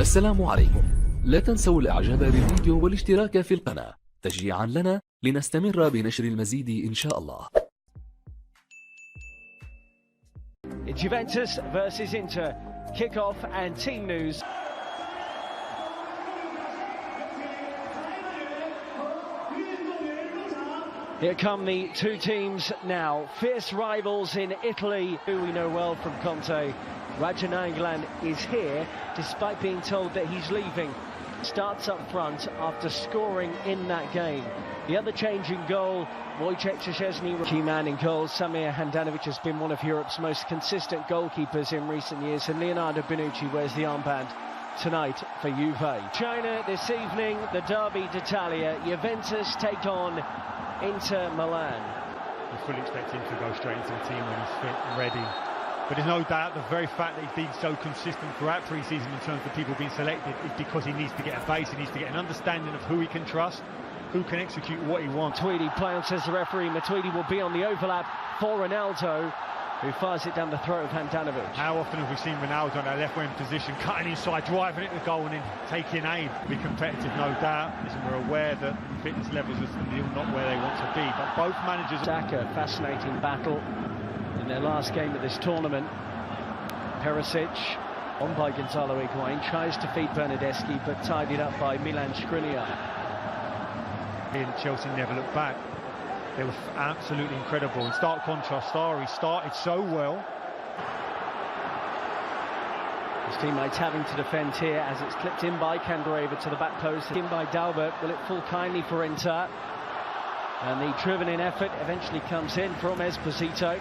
السلام عليكم. لا تنسوا الاعجاب بالفيديو والاشتراك في القناة تشجيعا لنا لنستمر بنشر المزيد إن شاء الله. Juventus versus Intер, kick-off and team news. Here come the two teams now, fierce rivals in Italy, who we know well from Conte. Yelan is here, despite being told that he's leaving. Starts up front after scoring in that game. The other change in goal, Wojciech Szczesny, key man in goal. Samir Handanovic has been one of Europe's most consistent goalkeepers in recent years, and Leonardo Bonucci wears the armband tonight for Juve. China this evening, the Derby d'Italia. Juventus take on Inter Milan. You fully expect him to go straight into the team when he's fit and ready. But there's no doubt the very fact that he's been so consistent throughout pre-season in terms of people being selected is because he needs to get a base, he needs to get an understanding of who he can trust, who can execute what he wants. Matuidi play on, says the referee. Matuidi will be on the overlap for Ronaldo, who fires it down the throat of Handanovic. How often have we seen Ronaldo in that left wing position, cutting inside, driving it to goal and then taking aim? Be competitive, no doubt, as we're aware that fitness levels are still not where they want to be, but both managers... Saka, fascinating battle in their last game of this tournament. Perisic, on by Gonzalo Higuain, tries to feed Bernardeschi, but tidied up by Milan Skriniar. Chelsea never looked back. They were absolutely incredible. In stark contrast, Sarri started so well. His teammates having to defend here as it's clipped in by Candreva to the back post, in by Dalbert. Will it fall kindly for Inter? And the driven-in effort eventually comes in from Esposito.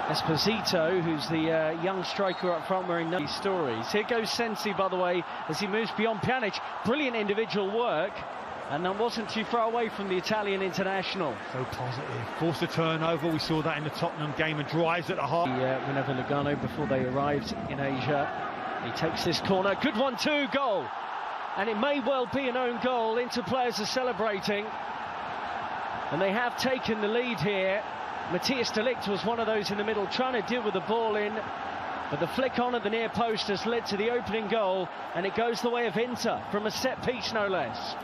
Esposito, who's the young striker up front wearing no stories. Here goes Sensi, by the way, as he moves beyond Pjanic. Brilliant individual work, and that wasn't too far away from the Italian international. So positive. Forced a turnover, we saw that in the Tottenham game, and drives at the heart. Whenever Lugano, before they arrived in Asia, he takes this corner. Good 1-2 goal. And it may well be an own goal. Inter players are celebrating. And they have taken the lead here. Matthias de Ligt was one of those in the middle trying to deal with the ball in, but the flick on at the near post has led to the opening goal, and it goes the way of Inter from a set piece, no less.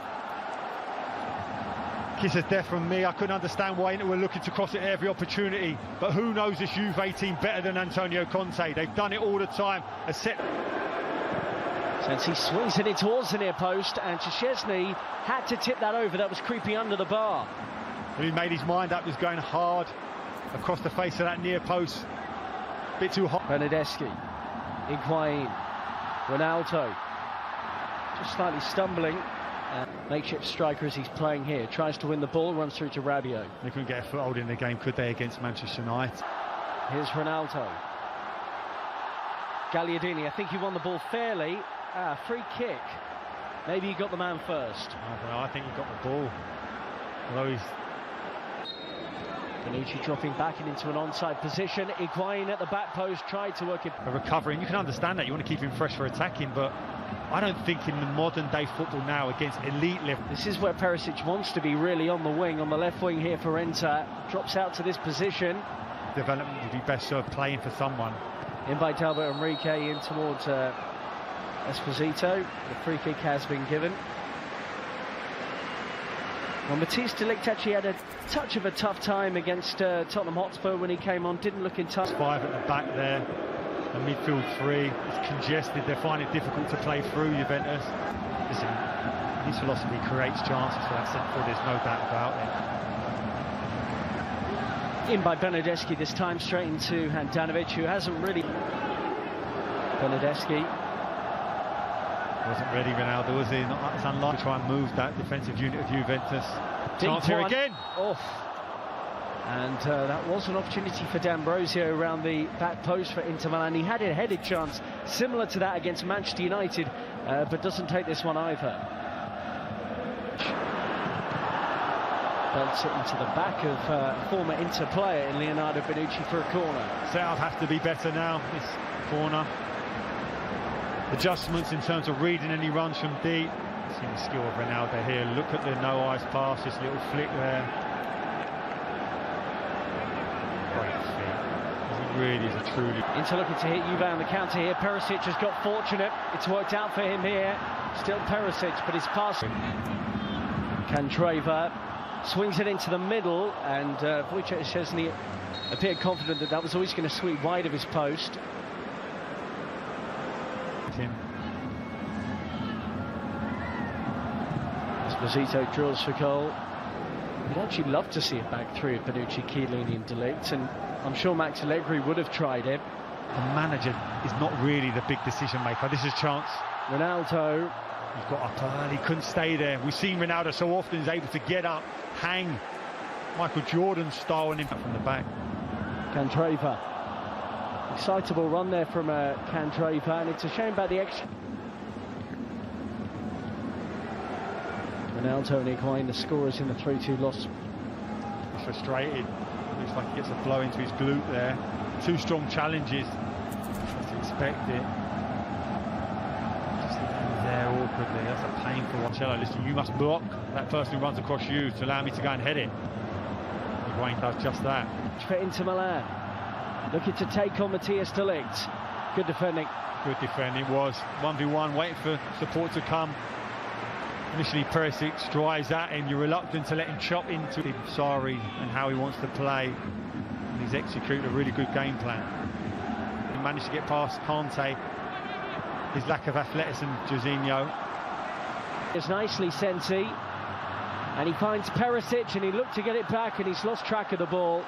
Kiss of death from me. I couldn't understand why Inter were looking to cross it at every opportunity, but who knows this Juve team better than Antonio Conte? They've done it all the time. A set. Since he swings it in towards the near post, and Szczesny had to tip that over. That was creeping under the bar. He made his mind up. He's going hard across the face of that near post. Bit too hot. Bernardeschi, Higuain, Ronaldo, just slightly stumbling. Makeshift striker as he's playing here. Tries to win the ball, runs through to Rabiot. They couldn't get a foothold in the game, could they, against Manchester United? Here's Ronaldo. Gagliardini, I think he won the ball fairly. Free kick. Maybe he got the man first. I don't know, I think he got the ball. Although he's... Bonucci dropping back into an onside position. Higuain at the back post tried to work it. A recovery, and you can understand that. You want to keep him fresh for attacking, but I don't think in the modern day football now against elite level. This is where Perisic wants to be really on the wing, on the left wing here for Inter. Drops out to this position. Development would be best served playing for someone. In by Dalbert Enrique in towards Esposito. The free kick has been given. Well, Matthias de Ligt actually had a touch of a tough time against Tottenham Hotspur when he came on, didn't look in touch. 5 at the back there, the midfield 3, it's congested, they find it difficult to play through Juventus. Listen, his philosophy creates chances for that centre forward, there's no doubt about it. In by Bernardeschi this time, straight into Handanovic, who hasn't really... Bernardeschi. Wasn't ready, Ronaldo, was he? It's unlikely to try and move that defensive unit of Juventus. Chance here again. Off. And that was an opportunity for D'Ambrosio around the back post for Inter Milan. He had a headed chance similar to that against Manchester United, but doesn't take this one either. Belts it into the back of former Inter player in Leonardo Bonucci for a corner. Setup have to be better now, this corner. Adjustments in terms of reading any runs from deep. See the skill of Ronaldo here. Look at the no eyes pass, this little flick there. Great feet. really is a truly... Inter looking to hit Juve on the counter here. Perisic has got fortunate. It's worked out for him here. Still Perisic, but his pass... Candreva swings it into the middle, and Wojciech Szczesny appeared confident that that was always going to sweep wide of his post. Esposito drills for goal. I'd actually love to see it back through Bonucci, Chiellini and De Ligt, and I'm sure Max Allegri would have tried it. The manager is not really the big decision maker. This is a chance. Ronaldo. He got up early, couldn't stay there. We've seen Ronaldo so often, he's able to get up, hang. Michael Jordan style and impact from the back. Candreva. Excitable run there from Candreva, and it's a shame about the extra. Ronaldo and AGAIN, the scorers in the 3-2 loss. He's frustrated. Looks like he gets a blow into his glute there. Two strong challenges. Just expect it. Just there awkwardly. That's a painful one. Cello, listen, you must block that person who runs across you to allow me to go and head it. AGAIN does just that. For Inter Milan. Looking to take on Matthias De Ligt. Good defending. Good defending. It was 1v1, waiting for support to come. Initially Perisic drives at him, you're reluctant to let him chop into him. Sorry, and how he wants to play. And he's executed a really good game plan. He managed to get past Kante. His lack of athleticism, Jorginho. It's nicely Sensi. And he finds Perisic and he looked to get it back and he's lost track of the ball.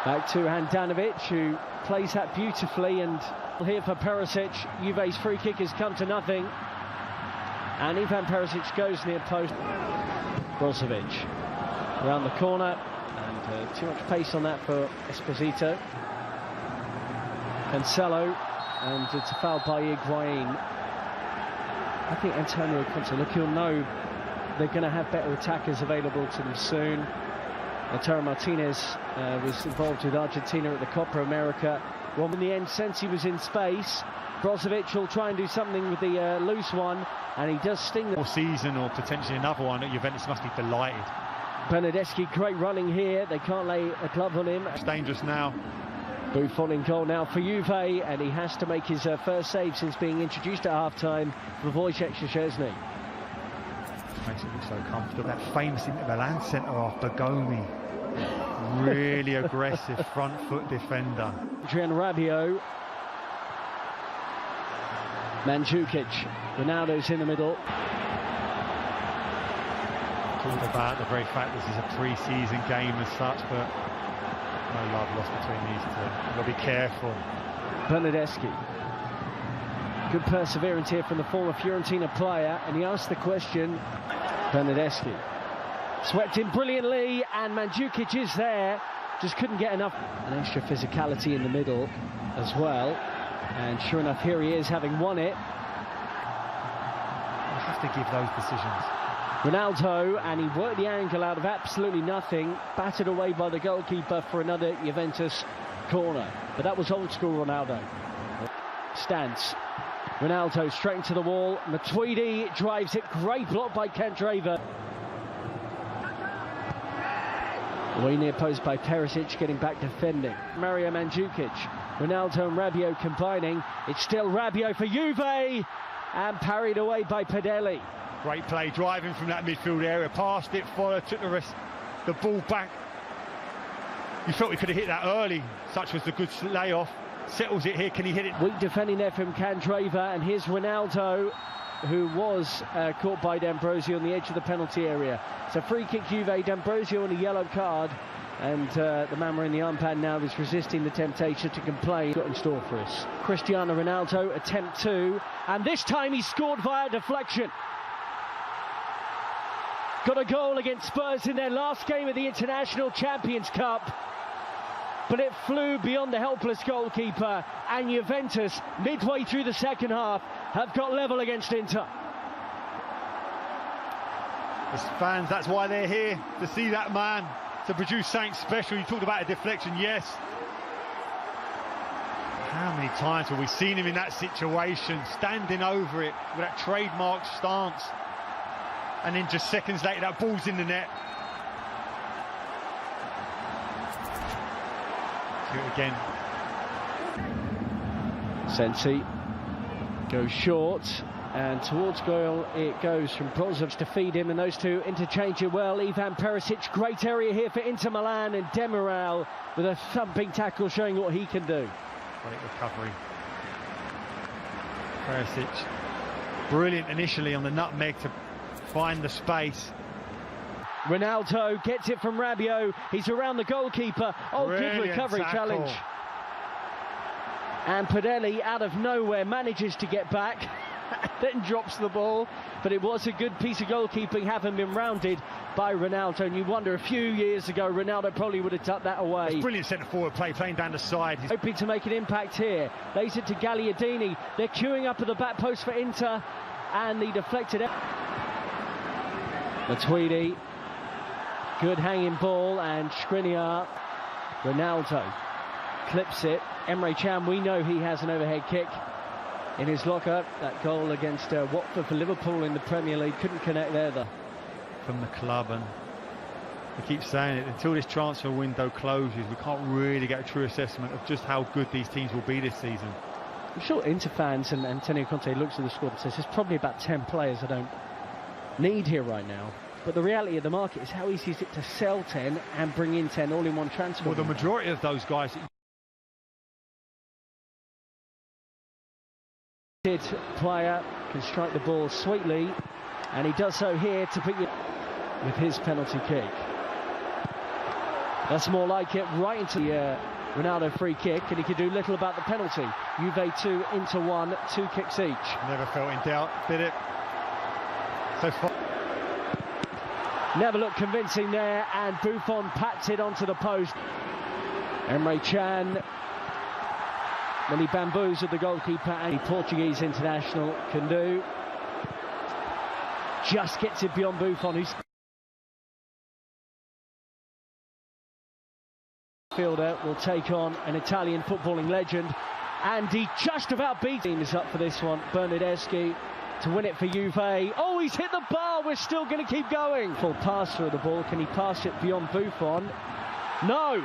Back to Handanovic, who plays that beautifully, and here for Perisic. Juve's free kick has come to nothing, and Ivan Perisic goes near post. Brozovic around the corner, and too much pace on that for Esposito. Cancelo, and it's a foul by AGAIN. I think Antonio Conte, look, he'll know they're going to have better attackers available to them soon. Lautaro Martinez was involved with Argentina at the Copa America. Well, in the end, since he was in space, Brozovic will try and do something with the loose one, and he does sting the... Or season, or potentially another one. Juventus must be delighted. Bernardeschi, great running here. They can't lay a glove on him. It's dangerous now. Buffon in goal now for Juve, and he has to make his first save since being introduced at half-time for Wojciech Szczesny. Makes it look so comfortable. That famous Inter Milan centre-half, Bergomi. Really aggressive front foot defender. Adrian Rabiot. Mandzukic. Ronaldo's in the middle. Talked about the very fact this is a pre-season game as such, but no love lost between these two. You've got to be careful. Bernardeschi. Good perseverance here from the former Fiorentina player, and he asked the question. Bernardeschi swept in brilliantly, and Mandzukic is there, just couldn't get enough. An extra physicality in the middle as well, and sure enough, here he is, having won it. You have to give those decisions. Ronaldo, and he worked the angle out of absolutely nothing, battered away by the goalkeeper for another Juventus corner. But that was old school Ronaldo. Stance. Ronaldo straight into the wall. Matuidi drives it. Great block by Candreva. Way near post by Perisic, getting back defending. Mario Mandzukic. Ronaldo and Rabiot combining. It's still Rabiot for Juve, and parried away by Padelli. Great play, driving from that midfield area, passed it, followed, took the ball back. You felt he could have hit that early, such was the good layoff. Settles it here, can he hit it? Weak defending there from Candreva, and here's Ronaldo, who was caught by D'Ambrosio on the edge of the penalty area. It's a free kick Juve, D'Ambrosio on a yellow card, and the man wearing the armband now is resisting the temptation to complain. Got in store for us. Cristiano Ronaldo, attempt 2, and this time he scored via deflection. Got a goal against Spurs in their last game of the International Champions Cup, but it flew beyond the helpless goalkeeper, and Juventus, midway through the second half, have got level against Inter. As fans, that's why they're here, to see that man, to produce something special. You talked about a deflection, yes. How many times have we seen him in that situation, standing over it with that trademark stance, and then just seconds later that ball's in the net. accurate again. Sensi goes short, and towards goal it goes from Brozovic to feed him, and those two interchange it well. Ivan Perisic, great area here for Inter Milan, and Demiral with a thumping tackle showing what he can do. Great recovery. Perisic, brilliant initially on the nutmeg to find the space. Ronaldo gets it from Rabiot, he's around the goalkeeper. Oh, Brilliant good recovery tackle. challenge. And Padelli out of nowhere manages to get back, then drops the ball, but it was a good piece of goalkeeping, having been rounded by Ronaldo. And you wonder, a few years ago Ronaldo probably would have tucked that away. It's brilliant centre forward play, playing down the side. Hoping to make an impact here, lays it to Gagliardini, they're queuing up at the back post for Inter, and the deflected Matuidi, good hanging ball, and Skriniar. Ronaldo clips it. Emre Can, we know he has an overhead kick in his locker. That goal against Watford for Liverpool in the Premier League, couldn't connect there though. From the club, and we keep saying it, until this transfer window closes, we can't really get a true assessment of just how good these teams will be this season. I'm sure Inter fans and Antonio Conte looks at the squad and says there's probably about 10 players I don't need here right now. But the reality of the market is how easy is it to sell 10 and bring in 10 all in one transfer? Well, the majority of those guys... Player can strike the ball sweetly, and he does so here to put you with his penalty kick. That's more like it, right into the Ronaldo free kick, and he can do little about the penalty. Juve 2, Inter 1, 2 kicks each. Never felt in doubt, did it? So far. Never looked convincing there, and Buffon pats it onto the post. Emre Can, then he bamboozled the goalkeeper, and the Portuguese international can do. Just gets it beyond Buffon, who's fielder will take on an Italian footballing legend, and he just about beats him. Is up for this one. Bernardeschi to win it for Juve. Oh, he's hit the bar. We're still going to keep going. Full pass through the ball. Can he pass it beyond Buffon? No.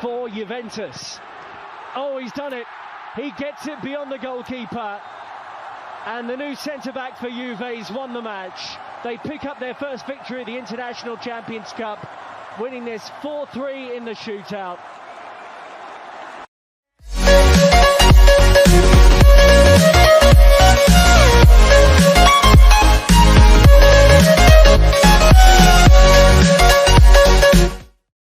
For Juventus. Oh, he's done it. He gets it beyond the goalkeeper. And the new centre-back for Juve's won the match. They pick up their first victory of the International Champions Cup, winning this 4-3 in the shootout.